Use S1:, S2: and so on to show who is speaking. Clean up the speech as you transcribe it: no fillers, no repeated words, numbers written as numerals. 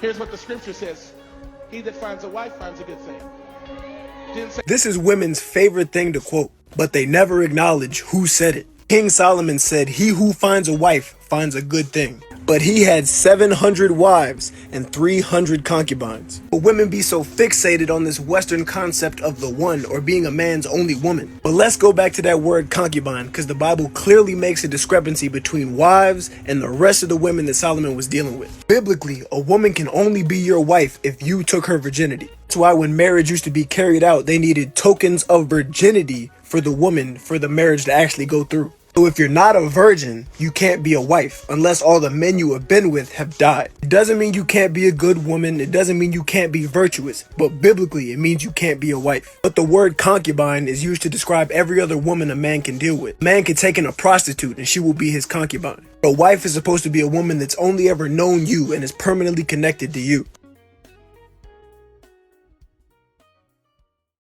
S1: Here's what the scripture says. He that finds a wife finds a good thing. Didn't say
S2: This is women's favorite thing to quote, but they never acknowledge who said it. King Solomon said, "He who finds a wife finds a good thing." But he had 700 wives and 300 concubines. But women be so fixated on this Western concept of the one or being a man's only woman. But let's go back to that word concubine, because the Bible clearly makes a discrepancy between wives and the rest of the women that Solomon was dealing with. Biblically, a woman can only be your wife if you took her virginity. That's why when marriage used to be carried out, they needed tokens of virginity for the woman for the marriage to actually go through. So if you're not a virgin, you can't be a wife unless all the men you have been with have died. It doesn't mean you can't be a good woman. It doesn't mean you can't be virtuous. But biblically, it means you can't be a wife. But the word concubine is used to describe every other woman a man can deal with. A man can take in a prostitute and she will be his concubine. A wife is supposed to be a woman that's only ever known you and is permanently connected to you.